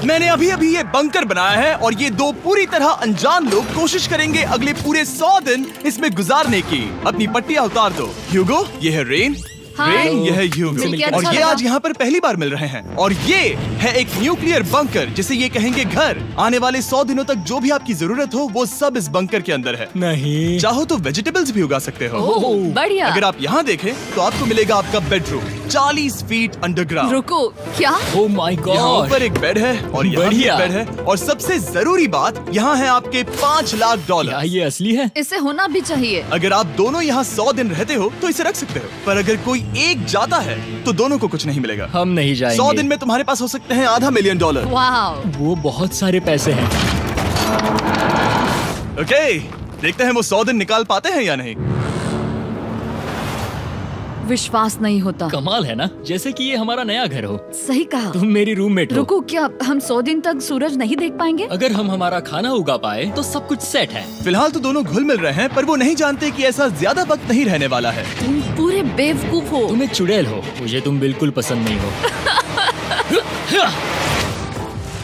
मैंने अभी अभी ये बंकर बनाया है और ये दो पूरी तरह अनजान लोग कोशिश करेंगे अगले पूरे 100 दिन इसमें गुजारने की। अपनी पट्टियां उतार दो। ह्यूगो, ये है रेन। रेन, ये है ह्यूगो। और ये आज यहाँ पर पहली बार मिल रहे हैं। और ये है एक न्यूक्लियर बंकर, जिसे ये कहेंगे घर। आने वाले 100 दिनों तक जो भी आपकी जरूरत हो वो सब इस बंकर के अंदर है। नहीं, चाहो तो वेजिटेबल्स भी उगा सकते हो। बढ़िया। अगर आप यहाँ देखें तो आपको मिलेगा आपका बेडरूम 40 फीट अंडरग्राउंड। रुको, क्या? ओह माय यहाँ गॉड। ऊपर एक बेड है और यहाँ भी बढ़िया। एक बेड है। और सबसे जरूरी बात, यहाँ है आपके $5 लाख। क्या ये असली है? इसे होना भी चाहिए। अगर आप दोनों यहाँ 100 दिन रहते हो तो इसे रख सकते हो, पर अगर कोई एक जाता है तो दोनों को कुछ नहीं मिलेगा। हम नहीं जाएंगे। 100 दिन में तुम्हारे पास हो सकते हैं $500 मिलियन। वाह, वो बहुत सारे पैसे हैं। ओके, देखते हैं वो 100 दिन निकाल पाते हैं या नहीं। विश्वास नहीं होता। कमाल है ना, जैसे कि ये हमारा नया घर हो। सही कहा। तुम मेरी रूममेट हो। रुको, क्या हम 100 दिन तक सूरज नहीं देख पाएंगे? अगर हम हमारा खाना उगा पाए तो सब कुछ सेट है। फिलहाल तो दोनों घुल मिल रहे हैं, पर वो नहीं जानते कि ऐसा ज्यादा वक्त नहीं रहने वाला है। तुम पूरे बेवकूफ हो। तुम एक चुड़ैल हो, मुझे तुम बिल्कुल पसंद नहीं हो।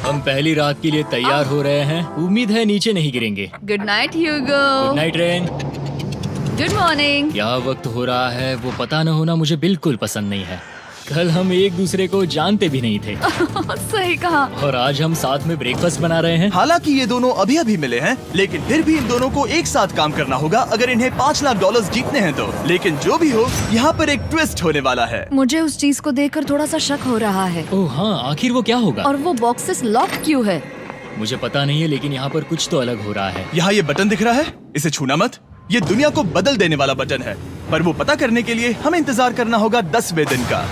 हम पहली रात के लिए तैयार हो रहे हैं। उम्मीद है नीचे नहीं गिरेंगे। Good night Hugo. Good night Rain. Good morning. क्या वक्त हो रहा है वो पता न होना मुझे बिल्कुल पसंद नहीं है। कल हम एक दूसरे को जानते भी नहीं थे सही कहा। और आज हम साथ में ब्रेकफास्ट बना रहे हैं। हालांकि ये दोनों अभी अभी मिले हैं, लेकिन फिर भी इन दोनों को एक साथ काम करना होगा अगर इन्हें $5 लाख जीतने हैं तो। लेकिन जो भी हो, यहाँ पर एक ट्विस्ट होने वाला है। मुझे उस चीज को देखकर थोड़ा सा शक हो रहा है। ओह हाँ, आखिर वो क्या होगा? और वो बॉक्सेस लॉक क्यों है? मुझे पता नहीं है, लेकिन यहाँ पर कुछ तो अलग हो रहा है। यहाँ ये बटन दिख रहा है, इसे छूना मत। ये दुनिया को बदल देने वाला बटन है, पर वो पता करने के लिए हमें इंतजार करना होगा 10वें दिन का।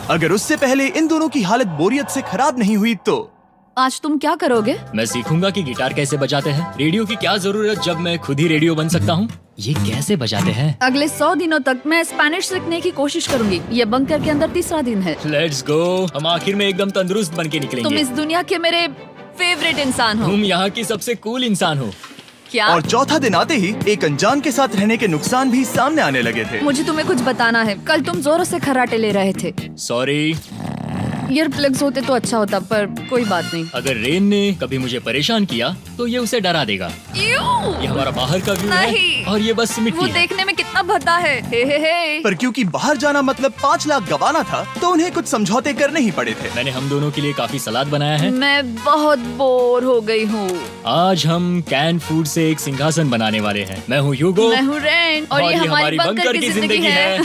अगर उससे पहले इन दोनों की हालत बोरियत से खराब नहीं हुई तो आज तुम क्या करोगे? मैं सीखूंगा कि गिटार कैसे बजाते हैं। रेडियो की क्या जरूरत जब मैं खुद ही रेडियो बन सकता हूँ। ये कैसे बजाते हैं? अगले 100 दिनों तक मैं स्पेनिश सीखने की कोशिश करूंगी। ये बंकर के अंदर 3रा दिन है। Let's go. हम आखिर में एकदम तंदुरुस्त बन के तुम निकलेंगे। इस दुनिया के मेरे फेवरेट इंसान हो। तुम यहाँ की सबसे कूल इंसान हो। क्या? और चौथा दिन आते ही एक अनजान के साथ रहने के नुकसान भी सामने आने लगे थे। मुझे तुम्हें कुछ बताना है। कल तुम जोरों से खर्राटे ले रहे थे। सॉरी। ईयर प्लग्स होते तो अच्छा होता, पर कोई बात नहीं। अगर रेन ने कभी मुझे परेशान किया तो ये उसे डरा देगा। ये हमारा बाहर का व्यू है नहीं। और ये बस मिट्टी वो है। देखने में कितना भद्दा है। हे। पर क्योंकि बाहर जाना मतलब 5 लाख गंवाना था, तो उन्हें कुछ समझौते करने ही पड़े थे। मैंने हम दोनों के लिए काफी सलाद बनाया है। मैं बहुत बोर हो गई हूँ। आज हम कैन फूड से एक सिंहासन बनाने वाले हैं। मैं हूँ ह्यूगो। मैं हूँ रेन और ये हमारी बंकर की जिंदगी है।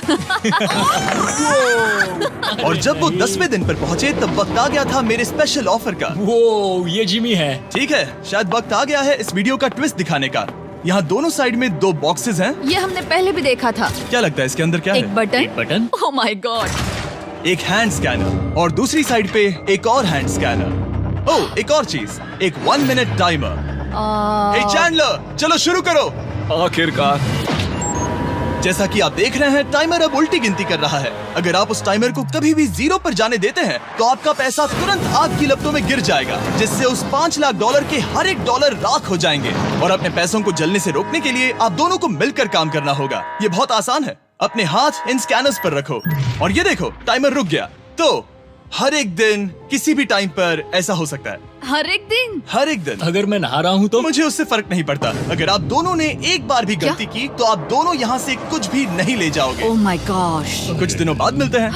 और जब वो 10वें दिन पर पहुँचे तब वक्त आ गया था मेरे स्पेशल ऑफर का। वो ये जिमी है। ठीक है, शायद वक्त आ गया है इस वीडियो का ट्विस्ट दिखाने का। यहाँ दोनों साइड में 2 बॉक्सेस हैं। ये हमने पहले भी देखा था। क्या लगता है इसके अंदर क्या एक है? Button. Button. Oh my God. एक हैंड स्कैनर और दूसरी साइड पे एक और हैंड स्कैनर। ओह, एक और चीज, एक 1 मिनट टाइमर। हे चैंडलर, चलो शुरू करो। आखिरकार। जैसा कि आप देख रहे हैं, टाइमर अब उल्टी गिनती कर रहा है। अगर आप उस टाइमर को कभी भी 0 पर जाने देते हैं तो आपका पैसा तुरंत आग की लपटों में गिर जाएगा, जिससे उस $5 लाख के हर एक डॉलर राख हो जाएंगे। और अपने पैसों को जलने से रोकने के लिए आप दोनों को मिलकर काम करना होगा। ये बहुत आसान है। अपने हाथ इन स्कैनर्स पर रखो और ये देखो, टाइमर रुक गया। तो हर एक दिन किसी भी टाइम पर ऐसा हो सकता है। हर एक दिन? हर एक दिन। अगर मैं नहा रहा हूँ तो मुझे उससे फर्क नहीं पड़ता। अगर आप दोनों ने एक बार भी गलती की तो आप दोनों यहाँ से कुछ भी नहीं ले जाओगे। Oh my gosh. कुछ दिनों बाद मिलते हैं।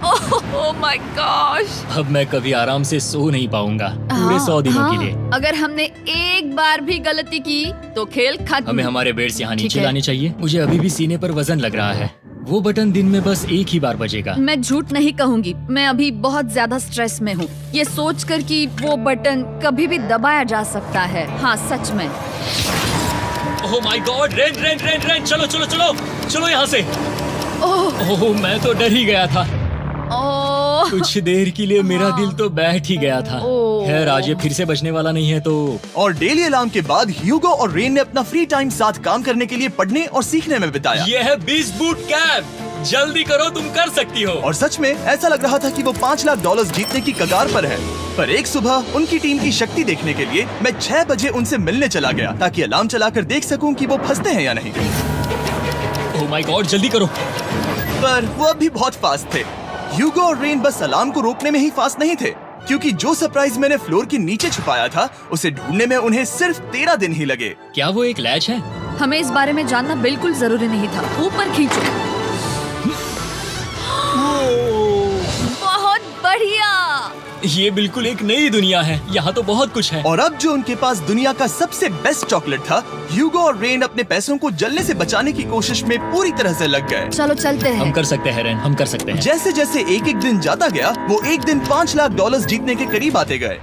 Oh my gosh. अब मैं कभी आराम से सो नहीं पाऊंगा पूरे 100 दिनों के लिए। अगर हमने एक बार भी गलती की तो खेल खत्म। हमें हमारे बेड्स यहाँ ठीक नीचे है। लाने चाहिए। मुझे अभी भी सीने पर वजन लग रहा है। वो बटन दिन में बस एक ही बार बजेगा। मैं झूठ नहीं कहूंगी, मैं अभी बहुत ज्यादा स्ट्रेस में हूँ, ये सोचकर कि वो बटन कभी भी दबाया जा सकता है। हाँ सच में। ओह my God, rain rain rain rain, चलो चलो चलो चलो यहाँ से। ओह मैं तो डर ही गया था। ओह कुछ देर के लिए मेरा दिल तो बैठ ही गया था। ओह। खैर आज ये फिर से बचने वाला नहीं है तो। और डेली अलार्म के बाद ह्यूगो और रेन ने अपना फ्री टाइम साथ काम करने के लिए पढ़ने और सीखने में बिताया। ये है 20 बूट कैम्प। जल्दी करो, तुम कर सकती हो। और सच में ऐसा लग रहा था कि वो $5 लाख जीतने की कगार पर है। पर एक सुबह उनकी टीम की शक्ति देखने के लिए मैं 6 बजे उनसे मिलने चला गया, ताकि अलार्म चलाकर देख सकूं कि वो फंसते हैं या नहीं। ओह माय गॉड, जल्दी करो। पर वो अब भी बहुत फास्ट थे। ह्यूगो और रेन बस अलार्म को रोकने में ही फास्ट नहीं थे, क्योंकि जो सरप्राइज मैंने फ्लोर के नीचे छुपाया था उसे ढूंढने में उन्हें सिर्फ 13 दिन ही लगे। क्या वो एक लैच है? हमें इस बारे में जानना बिल्कुल जरूरी नहीं था। ऊपर खींचो। बहुत बढ़िया। ये बिल्कुल एक नई दुनिया है। यहाँ तो बहुत कुछ है। और अब जो उनके पास दुनिया का सबसे बेस्ट चॉकलेट था, ह्यूगो और रेन अपने पैसों को जलने से बचाने की कोशिश में पूरी तरह से लग गए। चलो चलते हम हैं। कर सकते हैं रेन, हम कर सकते हैं। जैसे जैसे एक एक दिन जाता गया वो एक दिन $5 लाख जीतने के करीब आते गए।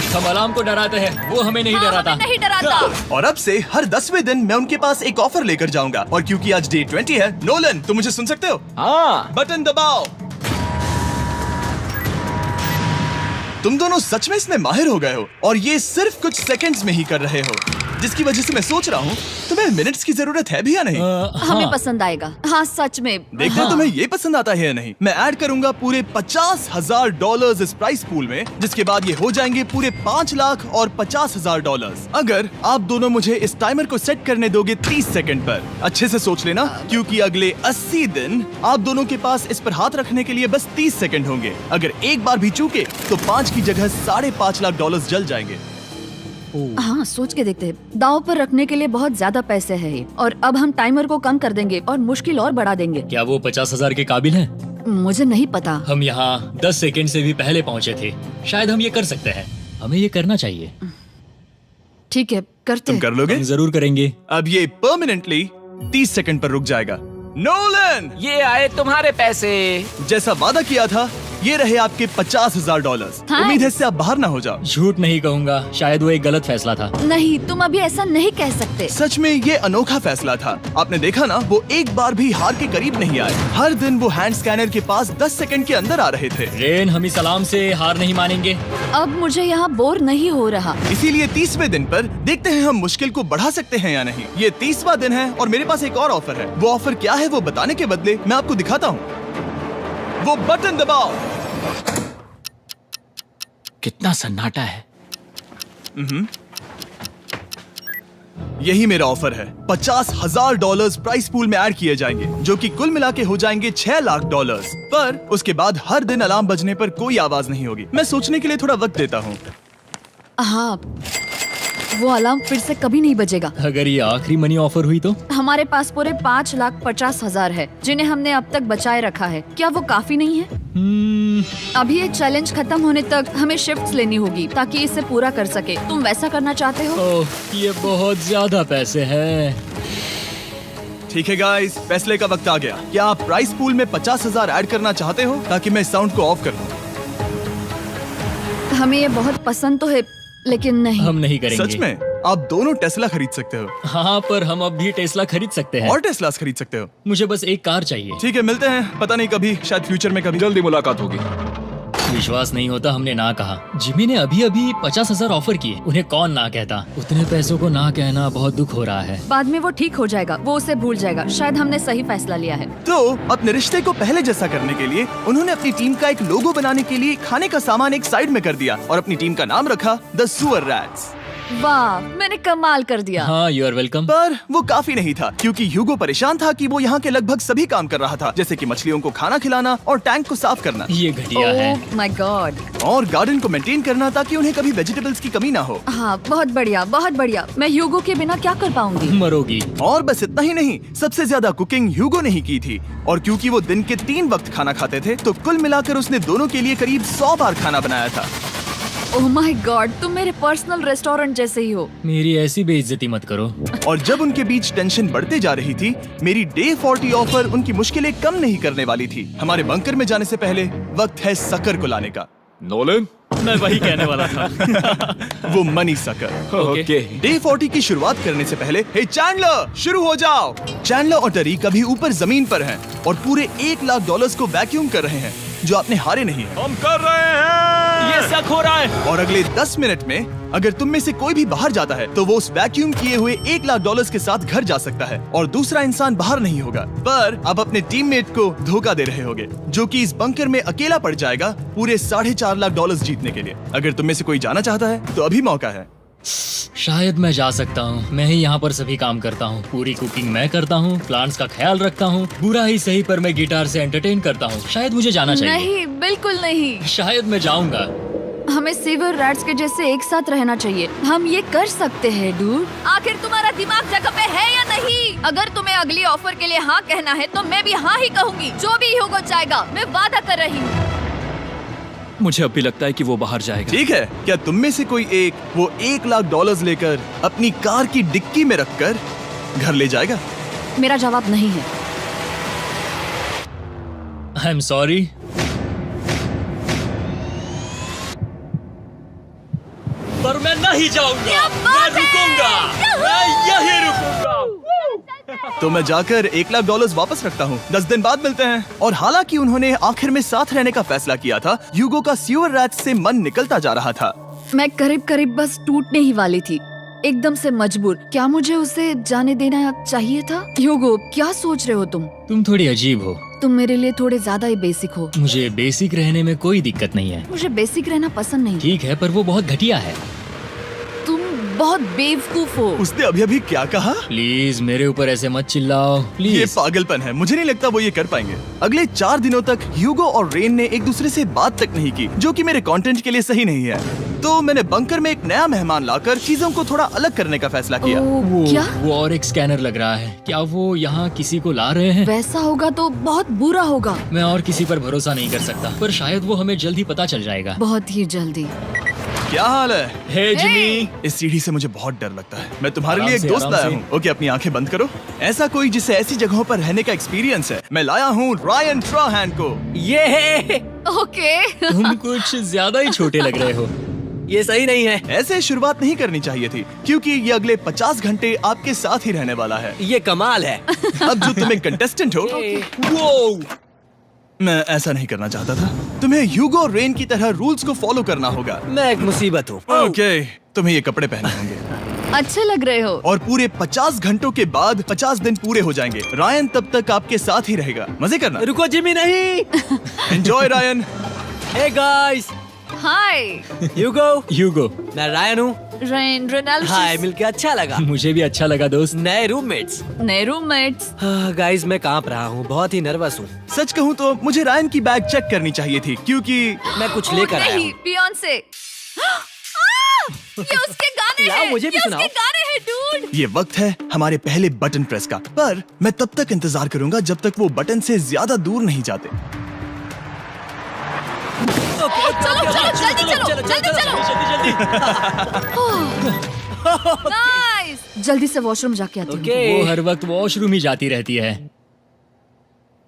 हम अलार्म को डराते हैं, वो हमें नहीं डराता। हमें नहीं डराता। और अब से हर 10वें दिन मैं उनके पास एक ऑफर लेकर जाऊंगा। और क्योंकि आज डे 20 है, नोलन तुम मुझे सुन सकते हो? हाँ। बटन दबाओ। तुम दोनों सच में इसमें माहिर हो गए हो और ये सिर्फ कुछ सेकंड्स में ही कर रहे हो, जिसकी वजह से मैं सोच रहा हूँ तुम्हें मिनट्स की जरूरत है भी या नहीं। हमें हाँ। पसंद आएगा। हाँ सच में। देखते हैं तुम्हें ये पसंद आता है या नहीं। मैं ऐड करूंगा पूरे $50,000 इस प्राइस पूल में, जिसके बाद ये हो जाएंगे पूरे $5 लाख और $50,000 अगर आप दोनों मुझे इस टाइमर को सेट करने दोगे 30 सेकंड पर। अच्छे से सोच लेना, क्योंकि अगले 80 दिन आप दोनों के पास इस पर हाथ रखने के लिए बस 30 सेकंड होंगे। अगर एक बार भी चूके तो 5 की जगह $5.5 लाख जल जाएंगे। हाँ सोच के देखते हैं। दांव पर रखने के लिए बहुत ज्यादा पैसे है ये। और अब हम टाइमर को कम कर देंगे और मुश्किल और बढ़ा देंगे। क्या वो 50,000 के काबिल हैं? मुझे नहीं पता। हम यहाँ 10 सेकंड से भी पहले पहुँचे थे। शायद हम ये कर सकते हैं। हमें ये करना चाहिए। ठीक है करते तुम हैं। कर लोगे? हम जरूर करेंगे। अब ये परमानेंटली 30 सेकंड पर रुक जाएगा। नोलन, ये आए तुम्हारे पैसे। जैसा वादा किया था, ये रहे आपके $50,000। हाँ। उम्मीद है इससे आप बाहर ना हो जाओ। झूठ नहीं कहूँगा, शायद वो एक गलत फैसला था। नहीं तुम अभी ऐसा नहीं कह सकते। सच में ये अनोखा फैसला था। आपने देखा ना, वो एक बार भी हार के करीब नहीं आए। हर दिन वो हैंड स्कैनर के पास 10 सेकंड के अंदर आ रहे थे। रेन, हम इस अलार्म से हार नहीं मानेंगे। अब मुझे यहाँ बोर नहीं हो रहा। इसीलिए 30वें दिन पर देखते हैं हम मुश्किल को बढ़ा सकते हैं या नहीं। ये 30वां दिन है और मेरे पास एक और ऑफर है। वो ऑफर क्या है वो बताने के बदले मैं आपको दिखाता हूँ। वो बटन दबाओ। कितना सन्नाटा है। यही मेरा ऑफर है। $50,000 प्राइस पूल में ऐड किए जाएंगे, जो कि कुल मिला के हो जाएंगे $6 लाख। पर उसके बाद हर दिन अलार्म बजने पर कोई आवाज नहीं होगी। मैं सोचने के लिए थोड़ा वक्त देता हूँ। हाँ वो अलार्म फिर से कभी नहीं बजेगा। अगर ये आखिरी मनी ऑफर हुई तो? हमारे पास पूरे $5,50,000 है, जिन्हें हमने अब तक बचाए रखा है। क्या वो काफी नहीं है? अभी ये चैलेंज खत्म होने तक हमें शिफ्ट्स लेनी होगी ताकि इसे पूरा कर सके। तुम वैसा करना चाहते हो? ओह, ये बहुत ज्यादा पैसे हैं। ठीक है गाइस, फैसले का वक्त आ गया। क्या आप प्राइस पूल में 50,000 ऐड करना चाहते हो ताकि मैं साउंड को ऑफ कर दूं? हमें ये बहुत पसंद तो है, लेकिन नहीं। हम नहीं करेंगे। सच में? आप दोनों टेस्ला खरीद सकते हो हाँ, पर हम अब भी टेस्ला खरीद सकते हैं। और टेस्लास खरीद सकते हो। मुझे बस एक कार चाहिए। ठीक है, मिलते हैं। पता नहीं कभी, शायद फ्यूचर में कभी। जल्दी मुलाकात होगी। विश्वास नहीं होता हमने ना कहा। जिमी ने अभी अभी 50,000 ऑफर किए। उन्हें कौन ना कहता। उतने पैसों को ना कहना बहुत दुख हो रहा है। बाद में वो ठीक हो जाएगा, वो उसे भूल जाएगा। शायद हमने सही फैसला लिया है। तो अपने रिश्ते को पहले जैसा करने के लिए उन्होंने अपनी टीम का एक लोगो बनाने के लिए खाने का सामान एक साइड में कर दिया और अपनी टीम का नाम रखा द सुअर रैट्स। वाह, मैंने कमाल कर दिया। हाँ, यू आर वेलकम। पर वो काफी नहीं था, क्योंकि ह्यूगो परेशान था कि वो यहाँ के लगभग सभी काम कर रहा था, जैसे कि मछलियों को खाना खिलाना और टैंक को साफ करना ये घटिया है। ओह माय गॉड। और गार्डन को मेंटेन करना ताकि उन्हें कभी वेजिटेबल्स की कमी ना हो। हाँ बहुत बढ़िया, बहुत बढ़िया। मैं ह्यूगो के बिना क्या कर पाऊंगी? मरोगी। और बस इतना ही नहीं, सबसे ज्यादा कुकिंग ह्यूगो ने ही की थी। और क्योंकि वो दिन के 3 वक्त खाना खाते थे, तो कुल मिलाकर उसने दोनों के लिए करीब 100 बार खाना बनाया था। ओह माय गॉड, तुम मेरे पर्सनल रेस्टोरेंट जैसे ही हो। मेरी ऐसी बेइज्जती मत करो। और जब उनके बीच टेंशन बढ़ते जा रही थी, मेरी डे 40 ऑफर उनकी मुश्किलें कम नहीं करने वाली थी। हमारे बंकर में जाने से पहले वक्त है सकर को लाने का। नोलन, मैं वही कहने वाला था। वो मनी सकर। ओके। डे 40 की शुरुआत करने से पहले, हे चैंडलर, शुरू हो जाओ। चैंडलर और टरी कभी ऊपर जमीन पर हैं और पूरे $1 लाख को वैक्यूम कर रहे हैं, जो आपने हारे नहीं है। हम कर रहे हैं। ये शक हो रहा है। और अगले 10 मिनट में अगर तुम में से कोई भी बाहर जाता है, तो वो उस वैक्यूम किए हुए $1 लाख के साथ घर जा सकता है और दूसरा इंसान बाहर नहीं होगा। पर आप अपने टीममेट को धोखा दे रहे होगे, जो कि इस बंकर में अकेला पड़ जाएगा पूरे $4.5 लाख जीतने के लिए। अगर तुम में से कोई जाना चाहता है, तो अभी मौका है। शायद मैं जा सकता हूँ। मैं ही यहाँ पर सभी काम करता हूँ। पूरी कुकिंग मैं करता हूँ, प्लांट्स का ख्याल रखता हूँ। बुरा ही सही, पर मैं गिटार से एंटरटेन करता हूँ। शायद मुझे जाना चाहिए। नहीं, बिल्कुल नहीं। शायद मैं जाऊंगा। हमें सीवर रैट्स के जैसे एक साथ रहना चाहिए। हम ये कर सकते हैं डूड। आखिर तुम्हारा दिमाग जगह पे है या नहीं? अगर तुम्हें अगली ऑफर के लिए हाँ कहना है तो मैं भी हाँ ही कहूँगी। जो भी ह्यूगो चाहेगा, मैं वादा कर रही हूँ। मुझे अब भी लगता है कि वो बाहर जाएगा। ठीक है, क्या तुम में से कोई एक वो $1,00,000 लेकर अपनी कार की डिक्की में रखकर घर ले जाएगा? मेरा जवाब नहीं है। I am sorry. पर मैं नहीं जाऊंगा, मैं रुकूंगा, मैं यही रुकूंगा। तो मैं जाकर $1,00,000 वापस रखता हूँ। 10 दिन बाद मिलते हैं। और हालांकि उन्होंने आखिर में साथ रहने का फैसला किया था, ह्यूगो का सीवर रैट्स से मन निकलता जा रहा था। मैं करीब करीब बस टूटने ही वाली थी, एकदम से मजबूर। क्या मुझे उसे जाने देना चाहिए था? ह्यूगो, क्या सोच रहे हो तुम? तुम थोड़ी अजीब हो। तुम मेरे लिए थोड़े ज्यादा ही बेसिक हो। मुझे बेसिक रहने में कोई दिक्कत नहीं है। मुझे बेसिक रहना पसंद नहीं। ठीक है, पर वो बहुत घटिया है। तुम बहुत बेवकूफ हो। उसने अभी अभी क्या कहा? प्लीज मेरे ऊपर ऐसे मत चिल्लाओ, ये प्लीज। पागलपन है। मुझे नहीं लगता वो ये कर पाएंगे। अगले 4 दिनों तक ह्यूगो और रेन ने एक दूसरे से बात तक नहीं की, जो कि मेरे कंटेंट के लिए सही नहीं है। तो मैंने बंकर में एक नया मेहमान लाकर चीजों को थोड़ा अलग करने का फैसला किया। ओ, क्या? वो और एक स्कैनर लग रहा है। क्या वो यहाँ किसी को ला रहे हैं? वैसा होगा तो बहुत बुरा होगा। मैं और किसी पर भरोसा नहीं कर सकता, पर शायद वो हमें जल्द ही पता चल जाएगा। बहुत ही जल्दी। क्या हाल है? हे जिमी। इस सीढ़ी से मुझे बहुत डर लगता है। मैं तुम्हारे आराम लिए एक से, दोस्त आराम लाया से। हूँ। ओके, अपनी आंखें बंद करो। ऐसा कोई जिसे ऐसी जगहों पर रहने का एक्सपीरियंस है। मैं लाया हूँ रायन ट्राहैन को। ये है, ओके। तुम कुछ ज्यादा ही छोटे लग रहे हो। ये सही नहीं है। ऐसे शुरुआत नहीं करनी चाहिए थी, क्योंकि ये अगले 50 घंटे आपके साथ ही रहने वाला है। ये कमाल है। अब जो तुम एक कंटेस्टेंट हो, वो मैं ऐसा नहीं करना चाहता था। तुम्हें ह्यूगो और रेन की तरह रूल्स को फॉलो करना होगा। मैं एक मुसीबत हूँ। ओके, तुम्हें ये कपड़े पहने होंगे। अच्छे लग रहे हो। और पूरे 50 घंटों के बाद 50 दिन पूरे हो जाएंगे। रायन तब तक आपके साथ ही रहेगा। मजे करना। रुको जिमी, नहीं। Enjoy Ryan. हे गाइस, हाय ह्यूगो। मैं रायन हूँ। Rain, Reginald. हाय, मिलके अच्छा लगा। मुझे भी अच्छा लगा दोस्त। नए रूममेट्स। नए रूममेट्स। गाइस, मैं कांप रहा हूँ, बहुत ही नर्वस हूँ। सच कहूँ तो मुझे रायन की बैग चेक करनी चाहिए थी, क्योंकि मैं कुछ लेकर आया नहीं, हूँ। बियॉन्से। ये उसके गाने लाओ, हैं। मुझे भी ये सुनाओ। उसके गाने हैं, डूड। ये वक्त है हमारे पहले बटन प्रेस का। पर मैं तब तक इंतजार करूंगा जब तक वो बटन से ज्यादा दूर नहीं जाते। चलो, जल्दी नाइस। जल्दी से वॉशरूम जाके आती हूँ। वो हर वक्त वॉशरूम ही जाती रहती है।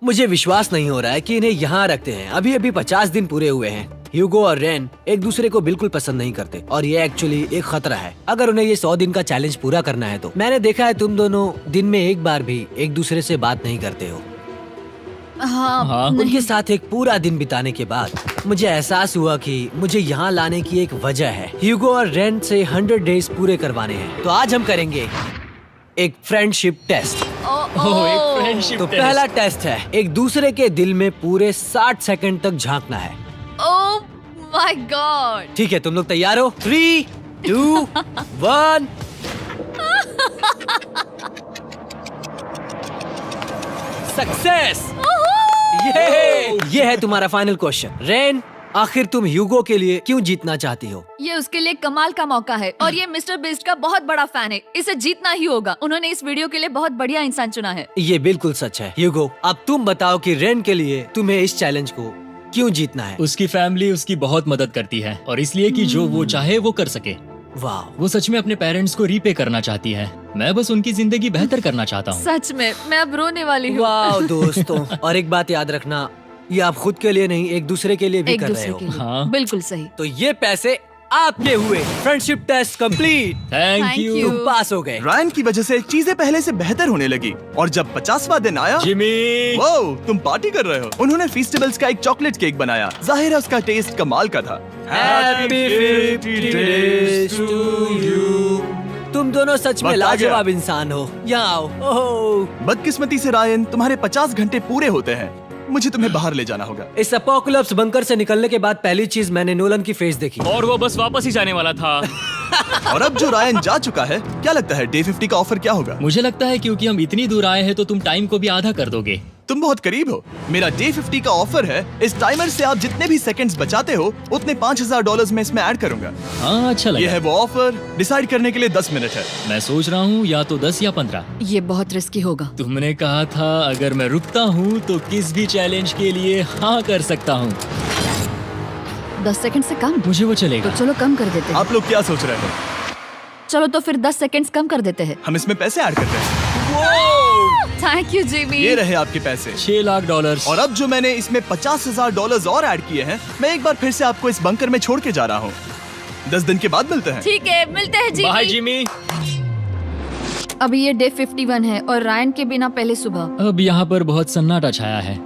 मुझे विश्वास नहीं हो रहा है कि इन्हें यहाँ रखते हैं। अभी अभी 50 दिन पूरे हुए हैं। ह्यूगो और रेन एक दूसरे को बिल्कुल पसंद नहीं करते और ये एक्चुअली एक खतरा है। अगर उन्हें ये 100 दिन का चैलेंज पूरा करना है तो। मैंने देखा है तुम दोनों दिन में एक बार भी एक दूसरे से बात नहीं करते हो। हाँ। उनके साथ एक पूरा दिन बिताने के बाद मुझे एहसास हुआ कि मुझे यहाँ लाने की एक वजह है। ह्यूगो और रेन से 100 डेज पूरे करवाने हैं। तो आज हम करेंगे एक फ्रेंडशिप टेस्ट। एक फ्रेंडशिप तो पहला टेस्ट है, एक दूसरे के दिल में पूरे 60 सेकंड तक झांकना है। ओह माय गॉड। ठीक है, तुम लोग तैयार हो? 3, 2, 1। सक्सेस। ये है तुम्हारा फाइनल क्वेश्चन। रेन, आखिर तुम ह्यूगो के लिए क्यों जीतना चाहती हो? ये उसके लिए कमाल का मौका है और ये मिस्टर बीस्ट का बहुत बड़ा फैन है। इसे जीतना ही होगा। उन्होंने इस वीडियो के लिए बहुत बढ़िया इंसान चुना है। ये बिल्कुल सच है। ह्यूगो, अब तुम बताओ कि रेन के लिए तुम्हें इस चैलेंज को क्यों जीतना है? उसकी फैमिली उसकी बहुत मदद करती है और इसलिए कि जो वो चाहे वो कर सके। वाह, वो सच में अपने पेरेंट्स को रीपे करना चाहती है। मैं बस उनकी जिंदगी बेहतर करना चाहता हूँ। सच में मैं अब रोने वाली हूँ। वाह दोस्तों। और एक बात याद रखना, ये आप खुद के लिए नहीं, एक दूसरे के लिए भी एक कर रहे दूसरे हो। के लिए। हाँ। बिल्कुल सही। तो ये पैसे आपके हुए। Friendship test complete. Thank Thank you you। तुम पास हो गए। रायन की वजह से चीजें पहले से बेहतर होने लगी। और जब 50वां दिन आया, जिमी। वो तुम पार्टी कर रहे हो। उन्होंने फीस्टेबल्स का एक चॉकलेट केक बनाया। जाहिर है उसका टेस्ट कमाल का था। Happy 50 days to you। तुम दोनों सच में वक्त आ गया। लाजवाब इंसान हो। यहाँ आओ। ओह, बदकिस्मती से रायन, तुम्हारे 50 घंटे पूरे होते हैं। मुझे तुम्हें बाहर ले जाना होगा। इस अपोकलिप्स बंकर से निकलने के बाद पहली चीज मैंने नोलन की फेस देखी। और वो बस वापस ही जाने वाला था। और अब जो रायन जा चुका है, क्या लगता है डे 50 का ऑफर क्या होगा? मुझे लगता है क्योंकि हम इतनी दूर आए हैं तो तुम टाइम को भी आधा कर दोगे। तुम बहुत करीब हो। मेरा डे 50 का ऑफर है। इस टाइमर से आप जितने भी सेकंड्स बचाते हो उतने $5000 में इसमें ऐड करूंगा। हाँ, अच्छा ये लगा। है वो ऑफर। डिसाइड करने के लिए 10 मिनट है। मैं सोच रहा हूँ या तो 10 या 15। ये बहुत रिस्की होगा। तुमने कहा था अगर मैं रुकता हूँ तो किस भी चैलेंज के लिए हाँ कर सकता हूँ। 10 सेकंड से कम? मुझे वो तो चलेगा। चलो कम कर देते हैं। आप लोग क्या सोच रहे हो? चलो तो फिर 10 सेकंड्स कम कर देते हैं। हम इसमें पैसे ऐड करते हैं। Thank you Jimmy. ये रहे आपके पैसे। $6 लाख। और अब जो मैंने इसमें $50,000 और ऐड किए हैं, मैं एक बार फिर से आपको इस बंकर में छोड़ के जा रहा हूँ। 10 दिन के बाद मिलते हैं। ठीक है, मिलते हैं बाय जिमी। जिमी। अभी ये डे 51 है और रायन के बिना पहले सुबह। अब यहाँ पर बहुत सन्नाटा छाया है।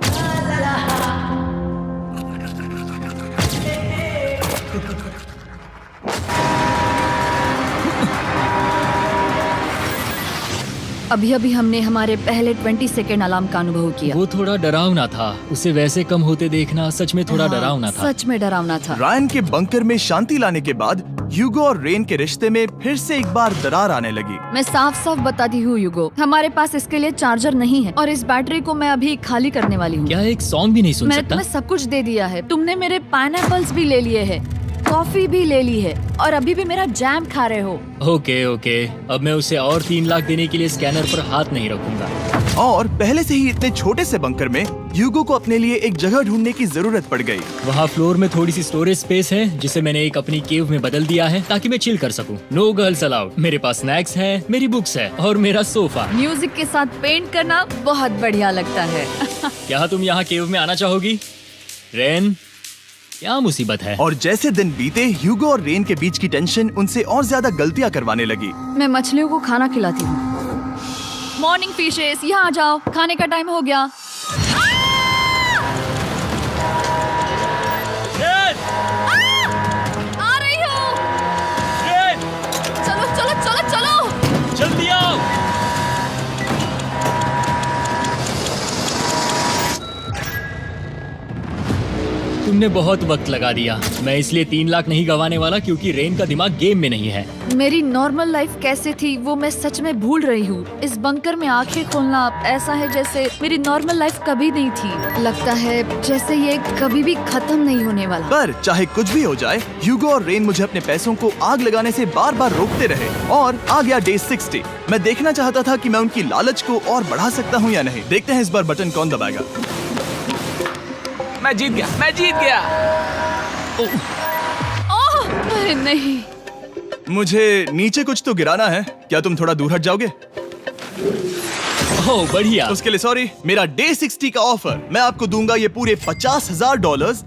अभी अभी हमने हमारे पहले 20 सेकेंड अलार्म का अनुभव किया। वो थोड़ा डरावना था। उसे वैसे कम होते देखना सच में थोड़ा हाँ, डरावना था। सच में डरावना था। रायन के बंकर में शांति लाने के बाद ह्यूगो और रेन के रिश्ते में फिर से एक बार दरार आने लगी। मैं साफ साफ बताती हूँ यूगो, हमारे पास इसके लिए चार्जर नहीं है और इस बैटरी को मैं अभी खाली करने वाली हूँ। क्या एक सॉन्ग भी नहीं सुन मैंने सकता? तुम्हें सब कुछ दे दिया है। तुमने मेरे पाइनएप्पल्स भी ले लिए हैं, कॉफी भी ले ली है और अभी भी मेरा जैम खा रहे हो। ओके ओके, अब मैं उसे और 3 लाख देने के लिए स्कैनर पर हाथ नहीं रखूंगा। और पहले से ही इतने छोटे से बंकर में ह्यूगो को अपने लिए एक जगह ढूंढने की जरूरत पड़ गई। वहाँ फ्लोर में थोड़ी सी स्टोरेज स्पेस है जिसे मैंने एक अपनी केव में बदल दिया है ताकि मैं चिल कर सकूं। No girls allowed. मेरे पास स्नैक्स है, मेरी बुक्स है और मेरा सोफा। म्यूजिक के साथ पेंट करना बहुत बढ़िया लगता है। क्या तुम यहाँ केव में आना चाहोगी? रेन, क्या मुसीबत है? और जैसे दिन बीते, ह्यूगो और रेन के बीच की टेंशन उनसे और ज्यादा गलतियां करवाने लगी। मैं मछलियों को खाना खिलाती हूँ। मॉर्निंग फिशेस, यहाँ आ जाओ, खाने का टाइम हो गया। आ रही हूँ। चलो चलो चलो चलो। जल्दी आओ। तुमने बहुत वक्त लगा दिया। मैं इसलिए 3 लाख नहीं गंवाने वाला क्योंकि रेन का दिमाग गेम में नहीं है। मेरी नॉर्मल लाइफ कैसे थी वो मैं सच में भूल रही हूँ। इस बंकर में आंखें खोलना ऐसा है जैसे मेरी नॉर्मल लाइफ कभी नहीं थी। लगता है जैसे ये कभी भी खत्म नहीं होने वाला। पर चाहे कुछ भी हो जाए, ह्यूगो और रेन मुझे अपने पैसों को आग लगाने से बार बार रोकते रहे। और आ गया डे 60। मैं देखना चाहता था कि मैं उनकी लालच को और बढ़ा सकता हूँ या नहीं। देखते हैं इस बार बटन कौन दबाएगा। मैं जीत गया। ओह अरे नहीं। मुझे नीचे कुछ तो गिराना है। क्या तुम थोड़ा दूर हट जाओगे? ओह बढ़िया। उसके लिए सॉरी। मेरा डे 60 का ऑफर, मैं आपको दूंगा ये पूरे $50,000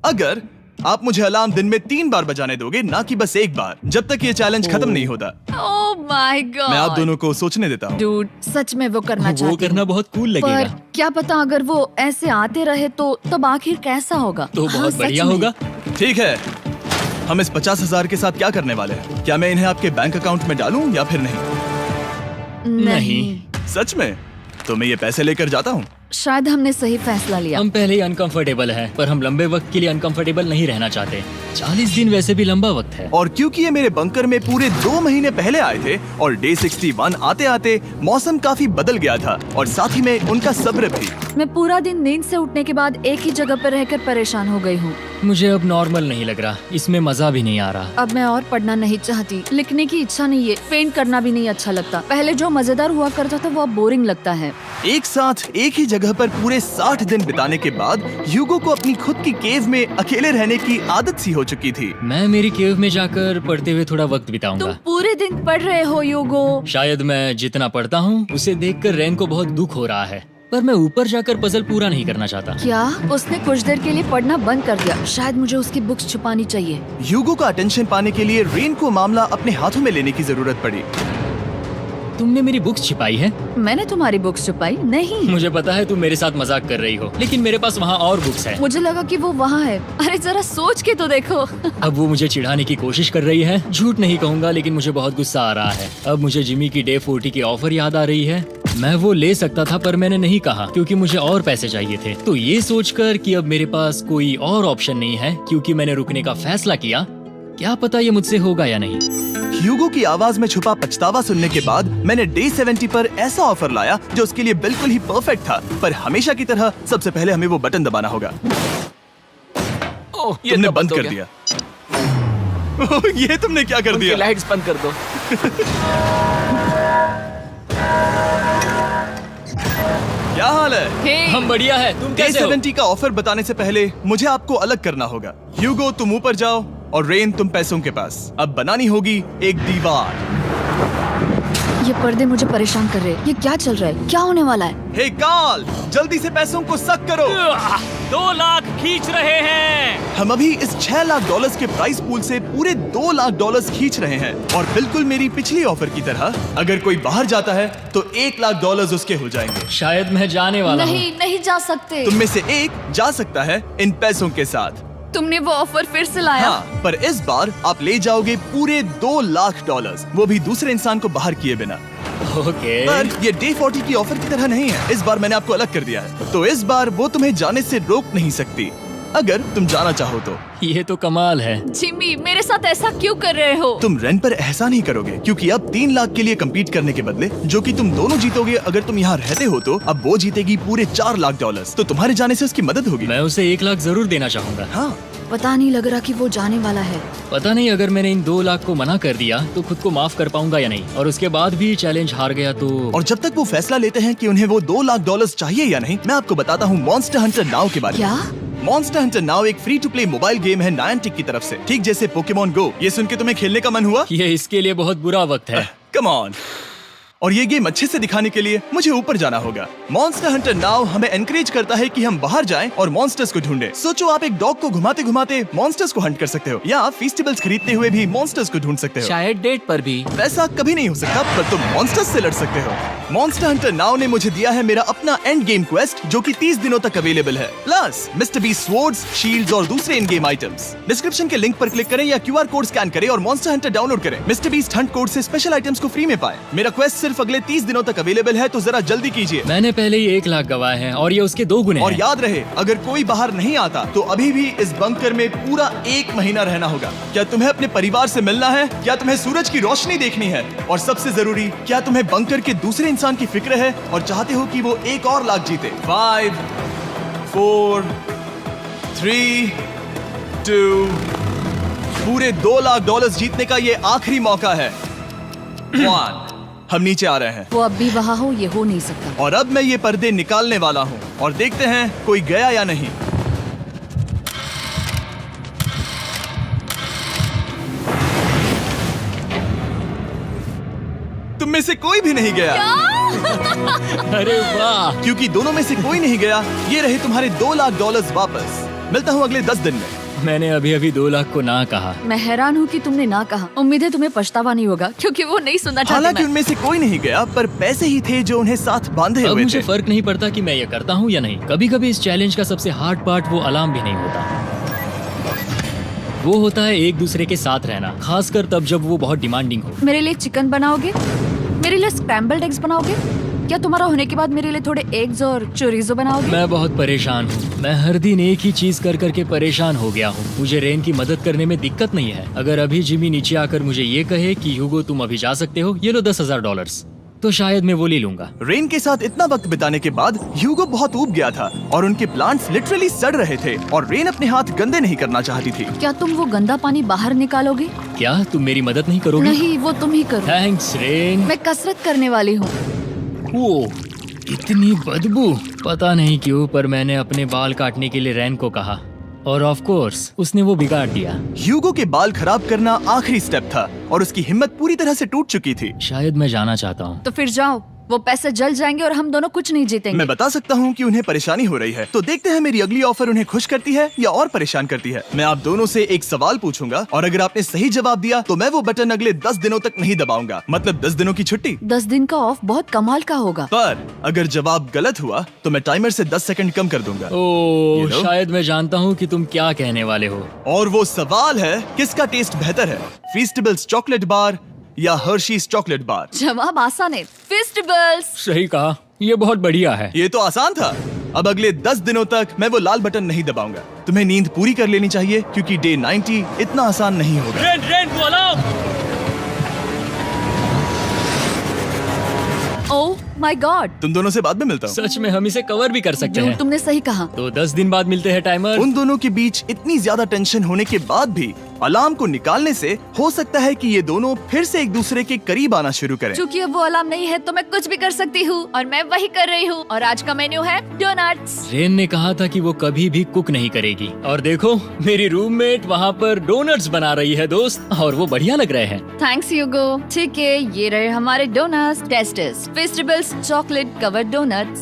अगर आप मुझे अलार्म दिन में 3 बार बजाने दोगे, ना कि बस एक बार, जब तक ये चैलेंज खत्म नहीं होता। ओह माय गॉड। मैं आप दोनों को सोचने देता हूँ। डूड, सच में वो करना वो चाहती करना हूँ। बहुत कूल पर लगेगा। क्या पता अगर वो ऐसे आते रहे तो तब आखिर कैसा होगा। तो हाँ, बहुत सच बढ़िया में। होगा। ठीक है, हम इस 50,000 के साथ क्या करने वाले हैं? क्या मैं इन्हें आपके बैंक अकाउंट में डालूं या फिर नहीं? नहीं। सच में? तो मैं ये पैसे लेकर जाता हूँ। शायद हमने सही फैसला लिया। हम पहले ही अनकंफर्टेबल हैं, पर हम लंबे वक्त के लिए अनकंफर्टेबल नहीं रहना चाहते। 40 दिन वैसे भी लंबा वक्त है। और क्योंकि ये मेरे बंकर में पूरे 2 महीने पहले आए थे और डे 61 आते आते मौसम काफी बदल गया था और साथ ही में उनका सब्र भी। मैं पूरा दिन नींद से उठने के बाद एक ही जगह पर रहकर परेशान हो गई हूँ। मुझे अब नॉर्मल नहीं लग रहा, इसमें मजा भी नहीं आ रहा। अब मैं और पढ़ना नहीं चाहती, लिखने की इच्छा नहीं है, पेंट करना भी नहीं अच्छा लगता। पहले जो मजेदार हुआ करता था वो अब बोरिंग लगता है। एक साथ एक ही जगह पर पूरे 60 दिन बिताने के बाद ह्यूगो को अपनी खुद की केव में अकेले रहने की आदत सी हो चुकी थी। मैं मेरी केव में जाकर पढ़ते हुए थोड़ा वक्त तुम बिताऊंगा। पूरे दिन पढ़ रहे हो यूगो। शायद मैं जितना पढ़ता हूँ उसे देखकर रेन को बहुत दुख हो रहा है, पर मैं ऊपर जाकर पजल पूरा नहीं करना चाहता। क्या उसने कुछ देर के लिए पढ़ना बंद कर दिया? शायद मुझे उसकी बुक्स छुपानी चाहिए। ह्यूगो का अटेंशन पाने के लिए रेन को मामला अपने हाथों में लेने की जरूरत पड़ी। तुमने मेरी बुक्स छिपाई है? मैंने तुम्हारी बुक्स छुपाई नहीं। मुझे पता है तुम मेरे साथ मजाक कर रही हो, लेकिन मेरे पास वहाँ और बुक्स है। मुझे लगा कि वो वहाँ है। अरे जरा सोच के तो देखो। अब वो मुझे चिढ़ाने की कोशिश कर रही है। झूठ नहीं कहूंगा, लेकिन मुझे बहुत गुस्सा आ रहा है। अब मुझे जिमी की डे 40 की ऑफर याद आ रही है। मैं वो ले सकता था पर मैंने नहीं कहा क्योंकि मुझे और पैसे चाहिए थे। तो ये सोचकर कि अब मेरे पास कोई और ऑप्शन नहीं है क्योंकि मैंने रुकने का फैसला किया, क्या पता ये मुझसे होगा या नहीं। ह्यूगो की आवाज में छुपा पछतावा सुनने के बाद मैंने डे 70 पर ऐसा ऑफर लाया जो उसके लिए बिल्कुल ही परफेक्ट था। पर हमेशा की तरह सबसे पहले हमें वो बटन दबाना होगा। ओह, ये तुमने तो बंद हो कर गया। दिया। ओह, ये तुमने क्या कर उनकी दिया? लाइट्स बंद कर दो। क्या हाल है? हे, हम बढ़िया है, तुम डे कैसे हो? 70 का ऑफर बताने से पहले मुझे आपको अलग करना होगा। ह्यूगो तुम ऊपर जाओ और रेन तुम पैसों के पास। अब बनानी होगी एक दीवार। ये पर्दे मुझे परेशान कर रहे हैं। ये क्या चल रहा है? क्या होने वाला है? हे काल, जल्दी से पैसों को सक करो। 2 लाख खींच रहे हैं। हम अभी इस $6 लाख के प्राइस पूल से पूरे $2 लाख खींच रहे हैं और बिल्कुल मेरी पिछली ऑफर की तरह अगर कोई बाहर जाता है तो $1 लाख उसके हो जाएंगे। शायद मैं जाने वाला हूँ। नहीं, नहीं जा सकते। तुम में से एक जा सकता है इन पैसों के साथ। तुमने वो ऑफर फिर से लाया? हाँ, पर इस बार आप ले जाओगे पूरे $2 लाख, वो भी दूसरे इंसान को बाहर किए बिना। ओके। पर ये डे 40 की ऑफर की तरह नहीं है। इस बार मैंने आपको अलग कर दिया है, तो इस बार वो तुम्हें जाने से रोक नहीं सकती अगर तुम जाना चाहो तो। ये तो कमाल है। जिमी, मेरे साथ ऐसा क्यों कर रहे हो? तुम रेन पर एहसान ही करोगे क्योंकि अब 3 लाख के लिए कम्पीट करने के बदले जो कि तुम दोनों जीतोगे अगर तुम यहाँ रहते हो, तो अब वो जीतेगी पूरे $4 लाख। तो तुम्हारे जाने से उसकी मदद होगी। मैं उसे 1 लाख जरूर देना चाहूंगा। हाँ, पता नहीं लग रहा कि वो जाने वाला है। पता नहीं अगर मैंने इन 2 लाख को मना कर दिया तो खुद को माफ कर पाऊंगा या नहीं, और उसके बाद भी चैलेंज हार गया तो। और जब तक वो फैसला लेते हैं कि उन्हें वो $2 लाख चाहिए या नहीं, मैं आपको बताता हूँ मॉन्स्टर हंटर नाउ के बारे में। क्या? मॉन्स्टर हंटर नाउ एक free to play mobile game है नायंटिक की तरफ से, ठीक जैसे पोकेमॉन गो। ये सुन के तुम्हें खेलने का मन हुआ? ये इसके लिए बहुत बुरा वक्त है। Come on. और ये गेम अच्छे से दिखाने के लिए मुझे ऊपर जाना होगा। मॉन्स्टर हंटर नाउ हमें एनकरेज करता है कि हम बाहर जाएं और मॉन्स्टर्स को ढूंढें। सोचो, आप एक डॉग को घुमाते घुमाते मॉन्स्टर्स को हंट कर सकते हो, या फेस्टिवल्स खरीदते हुए भी मॉन्स्टर्स को ढूंढ सकते हो। शायद डेट पर भी। वैसा कभी नहीं हो सकता, पर तुम मॉन्स्टर्स से लड़ सकते हो। मॉन्स्टर हंटर नाउ ने मुझे दिया है मेरा अपना एंड गेम क्वेस्ट जो कि 30 दिनों तक अवेलेबल है, plus mister beast swords, shields और दूसरे इन गेम आइटम्स। डिस्क्रिप्शन के लिंक पर क्लिक करें या QR कोड स्कैन करें और मॉन्स्टर हंटर डाउनलोड करें। मिस्टर बीस्ट हंट कोड से स्पेशल आइटम्स को फ्री में पाएं। मेरा क्वेस्ट सिर्फ अगले 30 दिनों तक अवेलेबल है, तो जरा जल्दी कीजिए। मैंने पहले ही 1 लाख गवाए हैं और ये उसके 2 गुने और हैं। याद रहे, अगर कोई बाहर नहीं आता तो अभी भी इस बंकर में पूरा 1 महीना रहना होगा। क्या तुम्हें अपने परिवार से मिलना है? क्या तुम्हें सूरज की रोशनी देखनी है? और सबसे जरूरी, क्या तुम्हें बंकर के दूसरे इंसान की फिक्र है और चाहते हो कि वो $1 और लाख जीते? 5, 4, 3, 2, पूरे $2 लाख जीतने का ये आखिरी मौका है। 1, हम नीचे आ रहे हैं वो अब भी वहाँ हो, ये हो नहीं सकता। और अब मैं ये पर्दे निकालने वाला हूँ और देखते हैं कोई गया या नहीं। तुम में से कोई भी नहीं गया। अरे वाह। क्योंकि दोनों में से कोई नहीं गया, ये रहे तुम्हारे $2 लाख वापस। मिलता हूँ अगले 10 दिन में। मैंने अभी अभी 2 लाख को ना कहा। मैं हैरान हूँ कि तुमने ना कहा। उम्मीद है तुम्हें पछतावा नहीं होगा, क्योंकि वो नहीं सुनना चाहते। हालांकि मैं। उनमें से कोई नहीं गया, पर पैसे ही थे जो उन्हें साथ बांधे अब हुए मुझे थे। फर्क नहीं पड़ता कि मैं ये करता हूँ या नहीं। कभी कभी इस चैलेंज का सबसे हार्ड पार्ट वो अलार्म भी नहीं होता, वो होता है एक दूसरे के साथ रहना, खासकर तब जब वो बहुत डिमांडिंग हो। मेरे लिए चिकन बनाओगे? मेरे लिए स्क्रैम्बल्ड एग्स बनाओगे? क्या तुम्हारा होने के बाद मेरे लिए थोड़े एग्स और चोरिजो बनाओगे? मैं बहुत परेशान हूँ। मैं हर दिन एक ही चीज कर करके परेशान हो गया हूँ। मुझे रेन की मदद करने में दिक्कत नहीं है। अगर अभी जिमी नीचे आकर मुझे ये कहे कि ह्यूगो तुम अभी जा सकते हो, ये लो $10,000, तो शायद मैं वो ले लूंगा। रेन के साथ इतना वक्त बिताने के बाद ह्यूगो बहुत ऊब गया था और उनके प्लांट्स लिटरली सड़ रहे थे और रेन अपने हाथ गंदे नहीं करना चाहती थी। क्या तुम वो गंदा पानी बाहर निकालोगे? क्या तुम मेरी मदद नहीं करोगी? नहीं, वो तुम ही करो। Thanks rain. मैं कसरत करने वाली हूँ। वो इतनी बदबू। पता नहीं क्यों, पर मैंने अपने बाल काटने के लिए रेन को कहा और ऑफ कोर्स उसने वो बिगाड़ दिया। ह्यूगो के बाल खराब करना आखिरी स्टेप था और उसकी हिम्मत पूरी तरह से टूट चुकी थी। शायद मैं जाना चाहता हूँ। तो फिर जाओ, वो पैसे जल जाएंगे और हम दोनों कुछ नहीं जीतेंगे। मैं बता सकता हूँ कि उन्हें परेशानी हो रही है, तो देखते हैं मेरी अगली ऑफर उन्हें खुश करती है या और परेशान करती है। मैं आप दोनों से एक सवाल पूछूंगा और अगर आपने सही जवाब दिया तो मैं वो बटन अगले 10 दिनों तक नहीं दबाऊंगा, मतलब 10 दिनों की छुट्टी। 10 दिन का ऑफ बहुत कमाल का होगा। पर अगर जवाब गलत हुआ तो मैं टाइमर से 10 सेकंड कम कर दूंगा। ओह, You know? शायद मैं जानता हूँ कि तुम क्या कहने वाले हो। और वो सवाल है, किसका टेस्ट बेहतर है, फेस्टिवल्स चॉकलेट बार या हर्शीज चॉकलेट बार? जवाब आसान है, फेस्टिवल्स। सही कहा, ये बहुत बढ़िया है। ये तो आसान था। अब अगले 10 दिनों तक मैं वो लाल बटन नहीं दबाऊंगा। तुम्हें नींद पूरी कर लेनी चाहिए क्योंकि डे 90 इतना आसान नहीं होगा। रेन रेन वो अलार्म। ओह माय गॉड, तुम दोनों से बाद में मिलता हूँ। सच में हम इसे कवर भी कर सकते हैं। तुमने सही कहा। तो 10 दिन बाद मिलते हैं टाइमर। उन दोनों के बीच इतनी ज्यादा टेंशन होने के बाद भी अलार्म को निकालने से हो सकता है कि ये दोनों फिर से एक दूसरे के करीब आना शुरू करें। क्योंकि अब वो अलार्म नहीं है तो मैं कुछ भी कर सकती हूँ और मैं वही कर रही हूँ। और आज का मेन्यू है डोनट्स। रेन ने कहा था कि वो कभी भी कुक नहीं करेगी और देखो मेरी रूममेट वहाँ पर डोनट्स बना रही है दोस्त, और वो बढ़िया लग रहे हैं। Thanks Hugo. ठीक है, ये रहे हमारे donuts. Testers festivals chocolate covered donuts.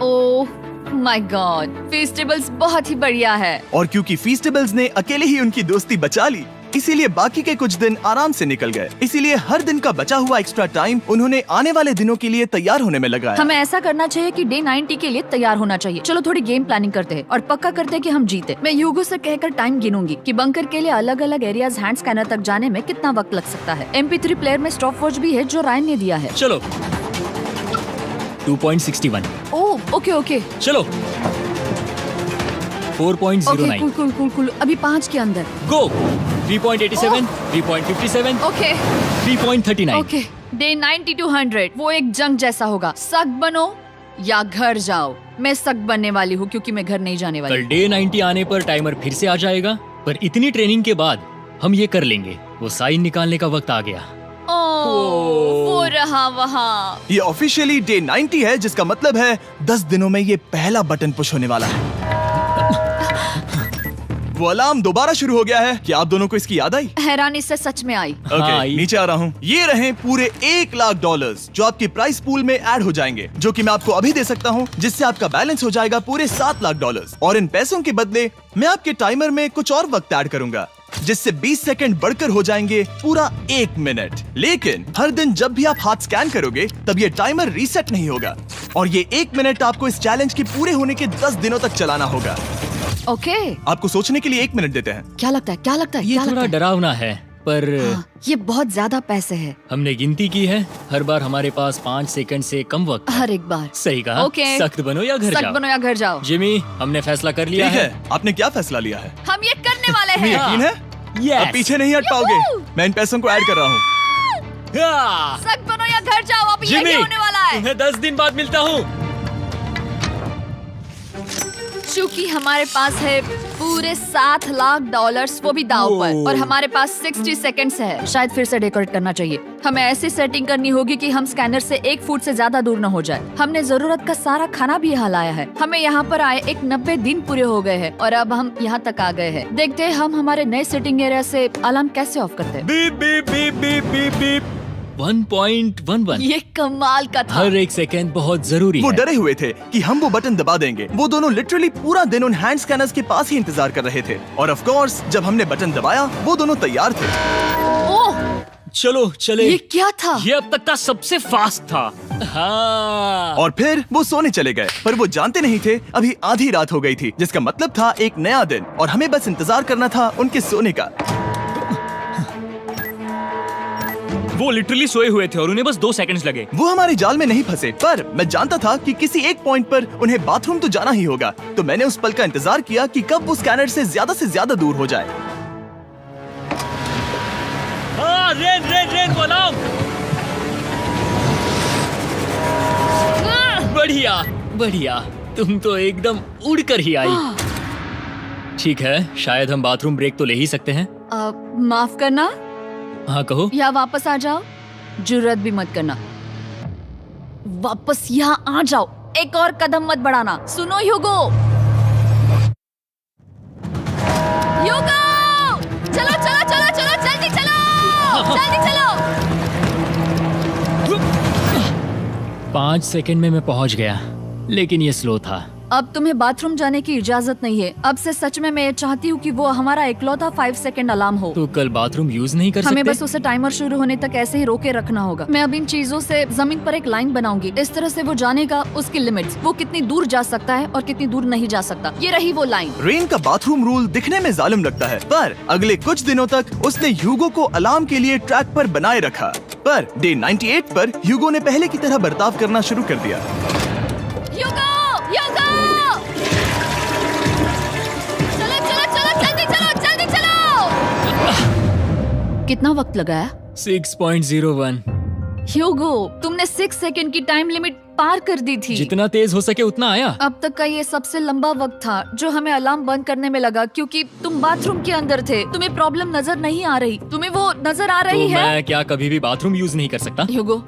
Oh my God, festivals बहुत ही बढ़िया है। और क्योंकि फीस्टेबल्स ने अकेले ही उनकी दोस्ती बचा ली, इसीलिए बाकी के कुछ दिन आराम से निकल गए। इसीलिए हर दिन का बचा हुआ एक्स्ट्रा टाइम उन्होंने आने वाले दिनों के लिए तैयार होने में लगाया। हमें ऐसा करना चाहिए कि डे 90 के लिए तैयार होना चाहिए। चलो थोड़ी गेम प्लानिंग करते हैं और पक्का करते हैं कि हम जीते। मैं ह्यूगो से कहकर टाइम गिनूंगी कि बंकर के लिए अलग अलग एरियाज हैंड स्कैनर तक जाने में कितना वक्त लग सकता है। MP3 प्लेयर में स्टॉप वॉच भी है जो रायन ने दिया है। चलो 2.61। ओह ओके ओके चलो 4.09। Cool cool cool cool. अभी 5 के अंदर। गो 3.87, 3.57, ओके 3.39। ओके। डे 90 to 100 वो एक जंग जैसा होगा। सख्त बनो या घर जाओ। मैं सख्त बनने वाली हूँ क्योंकि मैं घर नहीं जाने वाली। कल डे 90 आने पर टाइमर फिर से आ जाएगा, पर इतनी ट्रेनिंग के बाद हम ये कर लेंगे। वो साइन निकालने का वक्त आ गया। वो रहा वहाँ। ये ऑफिशियली डे 90 है, जिसका मतलब है 10 दिनों में ये पहला बटन पुश होने वाला है। वो अलार्म दोबारा शुरू हो गया है। क्या आप दोनों को इसकी याद आई? हैरानी से सच में आई। ओके, नीचे आ रहा हूँ। ये रहे पूरे $1,00,000 जो आपके प्राइस पूल में ऐड हो जाएंगे, जो कि मैं आपको अभी दे सकता हूँ, जिससे आपका बैलेंस हो जाएगा पूरे $7,00,000। और इन पैसों के बदले मैं आपके टाइमर में कुछ और वक्त ऐड करूंगा, जिससे 20 सेकंड बढ़कर हो जाएंगे पूरा 1 मिनट। लेकिन हर दिन जब भी आप हाथ स्कैन करोगे तब ये टाइमर रीसेट नहीं होगा, और ये 1 मिनट आपको इस चैलेंज के पूरे होने के 10 दिनों तक चलाना होगा। ओके। आपको सोचने के लिए 1 मिनट देते हैं। क्या लगता है, क्या लगता है? ये क्या थोड़ा लगता है? डरावना है, पर हाँ, ये बहुत ज्यादा पैसे है। हमने गिनती की है, हर बार हमारे पास 5 सेकंड से कम वक्त है। हर एक बार। सही कहा। ओके। सख्त बनो या घर सख्त जाओ। बनो या घर जाओ। जिमी, हमने फैसला कर लिया ठीक है। है, आपने क्या फैसला लिया है? हम ये करने वाले तुम्हें हैं। यकीन है? Yes. अब पीछे नहीं हट पाओगे। मैं इन पैसों को ऐड कर रहा हूँ। हाँ। सख्त बनो या घर जाओ। अब जिमी, यही होने वाला है। तुम्हें 10 दिन बाद मिलता हूँ। चूंकि हमारे पास है पूरे $7,00,000 वो भी दाव पर, और हमारे पास 60 सेकंड्स है। शायद फिर से डेकोरेट करना चाहिए। हमें ऐसी सेटिंग करनी होगी कि हम स्कैनर से 1 फुट से ज्यादा दूर न हो जाए। हमने जरूरत का सारा खाना भी यहाँ लाया है। हमें यहाँ पर आए 90 दिन पूरे हो गए हैं और अब हम यहाँ तक आ गए हैं। देखते हैं हम हमारे नए सेटिंग एरिया से अलार्म कैसे ऑफ करते हैं। Beep beep beep beep beep beep. 1.11। ये कमाल का था। हर एक सेकंड बहुत जरूरी वो है। डरे हुए थे कि हम वो बटन दबा देंगे। वो दोनों लिटरली पूरा दिन उन हैंड स्कैनर्स के पास ही इंतजार कर रहे थे, और ऑफ कोर्स जब हमने बटन दबाया वो दोनों तैयार थे। ओह, चलो चले। ये क्या था? ये अब तक का सबसे फास्ट था। हाँ। और फिर वो सोने चले गए, पर वो जानते नहीं थे अभी आधी रात हो गई थी, जिसका मतलब था एक नया दिन, और हमें बस इंतजार करना था उनके सोने का। वो लिटरली सोए हुए थे और उन्हें बस 2 सेकंड्स लगे। वो हमारे जाल में नहीं फंसे, पर मैं जानता था कि किसी एक पॉइंट पर उन्हें बाथरूम तो जाना ही होगा, तो मैंने उस पल का इंतजार किया कि कब वो स्कैनर से ज्यादा दूर हो जाए। हाँ, रेन रेन रेन वो अलार्म। बढ़िया बढ़िया, तुम तो एकदम उड़कर ही आई। ठीक है, शायद हम बाथरूम ब्रेक तो ले ही सकते हैं। माफ करना हाँ कहो। या वापस आ जाओ। जुर्रत भी मत करना। वापस यहाँ आ जाओ। एक और कदम मत बढ़ाना। सुनो ह्यूगो। ह्यूगो, चलो चलो चलो चलो, जल्दी चलो, जल्दी चलो। 5 सेकंड में मैं पहुंच गया, लेकिन ये स्लो था। अब तुम्हें बाथरूम जाने की इजाजत नहीं है। अब से सच में मैं चाहती हूँ कि वो हमारा इकलौता 5 सेकंड अलार्म हो। तो कल बाथरूम यूज नहीं कर सकते? हमें बस उसे टाइमर शुरू होने तक ऐसे ही रोके रखना होगा। मैं अब इन चीजों से जमीन पर एक लाइन बनाऊंगी। इस तरह से वो जानेगा उसकी लिमिट्स, वो कितनी दूर जा सकता है और कितनी दूर नहीं जा सकता। ये रही वो लाइन। रेन का बाथरूम रूल दिखने में जालिम लगता है, पर अगले कुछ दिनों तक उसने ह्यूगो को अलार्म के लिए ट्रैक पर बनाए रखा। पर डे 98 पर ह्यूगो ने पहले की तरह बर्ताव करना शुरू कर दिया। ह्यूगो, ह्यूगो! कितना वक्त लगाया? 6.01। ह्यूगो, तुमने 6 सेकंड की टाइम लिमिट पार कर दी थी। जितना तेज हो सके उतना आया। अब तक का ये सबसे लंबा वक्त था जो हमें अलार्म बंद करने में लगा, क्योंकि तुम बाथरूम के अंदर थे। तुम्हें प्रॉब्लम नजर नहीं आ रही। तुम्हें वो नजर आ रही तो है? मैं क्या कभी भी बाथरूम यूज नहीं कर सकता? ह्यूगो,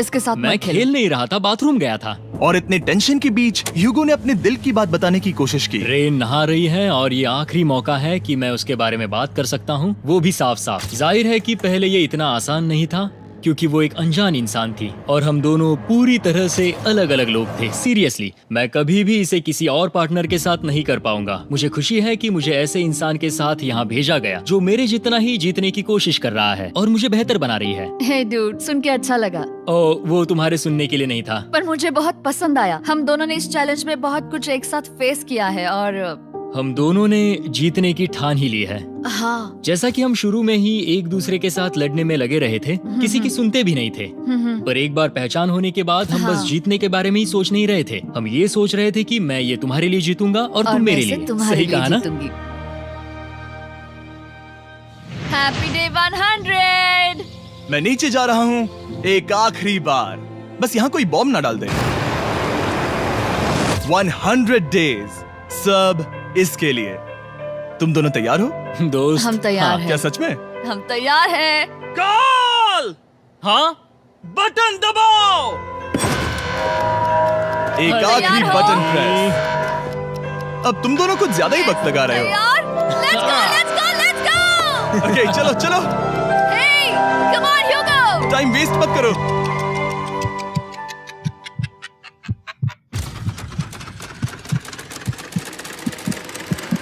इसके साथ मैं मत खेलो। खेल नहीं रहा था, बाथरूम गया था। और इतने टेंशन के बीच ह्यूगो ने अपने दिल की बात बताने की कोशिश की। रेन नहा रही है और ये आखिरी मौका है कि मैं उसके बारे में बात कर सकता हूँ, वो भी साफ साफ। जाहिर है कि पहले ये इतना आसान नहीं था क्योंकि वो एक अनजान इंसान थी और हम दोनों पूरी तरह से अलग अलग लोग थे। सीरियसली, मैं कभी भी इसे किसी और पार्टनर के साथ नहीं कर पाऊंगा। मुझे खुशी है कि मुझे ऐसे इंसान के साथ यहाँ भेजा गया जो मेरे जितना ही जीतने की कोशिश कर रहा है और मुझे बेहतर बना रही है। हे डूड, सुन के अच्छा लगा, ओ, वो तुम्हारे सुनने के लिए नहीं था। पर मुझे बहुत पसंद आया। हम दोनों ने इस चैलेंज में बहुत कुछ एक साथ फेस किया है और हम दोनों ने जीतने की ठान ही ली है। हाँ। जैसा कि हम शुरू में ही एक दूसरे के साथ लड़ने में लगे रहे थे, किसी की सुनते भी नहीं थे। पर एक बार पहचान होने के बाद हम बस हाँ। जीतने के बारे में ही सोच नहीं रहे थे। हम ये सोच रहे थे कि मैं ये तुम्हारे लिए जीतूंगा और तुम मेरे मैं इसे लिए। तुम्हारे सही लिए कहा ना? जीतूंगी। Happy day 100। मैं नीचे जा रहा हूँ एक आखिरी बार, बस यहाँ कोई बॉम्ब ना डाल दे। 100 डेज, सब इसके लिए। तुम दोनों तैयार हो? दोस्त, हम तैयार हाँ, हैं। क्या सच में? हम तैयार हैं। कॉल। हाँ, बटन दबाओ। एक अरे आखिरी यार हो। Button press. अब तुम दोनों कुछ ज्यादा ही वक्त लगा रहे हो। तैयार? Let's go, let's go, let's go! Okay, चलो चलो, Hey, come on, Hugo! Time waste मत करो।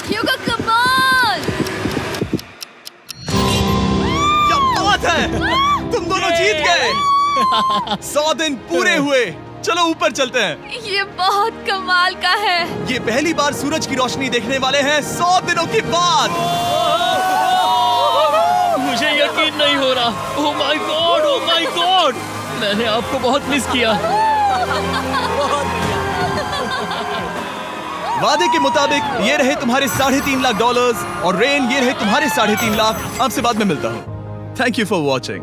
Hugo, come on! क्या बात है, तुम दोनों जीत गए। 100 दिन पूरे हुए। चलो ऊपर चलते हैं। ये बहुत कमाल का है। ये पहली बार सूरज की रोशनी देखने वाले हैं 100 दिनों के बाद। मुझे यकीन नहीं हो रहा। ओह my God, oh my God, मैंने आपको बहुत मिस किया। वादे के मुताबिक ये रहे तुम्हारे $3.5 लाख और रेन ये रहे तुम्हारे $3.5 लाख। आपसे बाद में मिलता हूँ। Thank you for watching.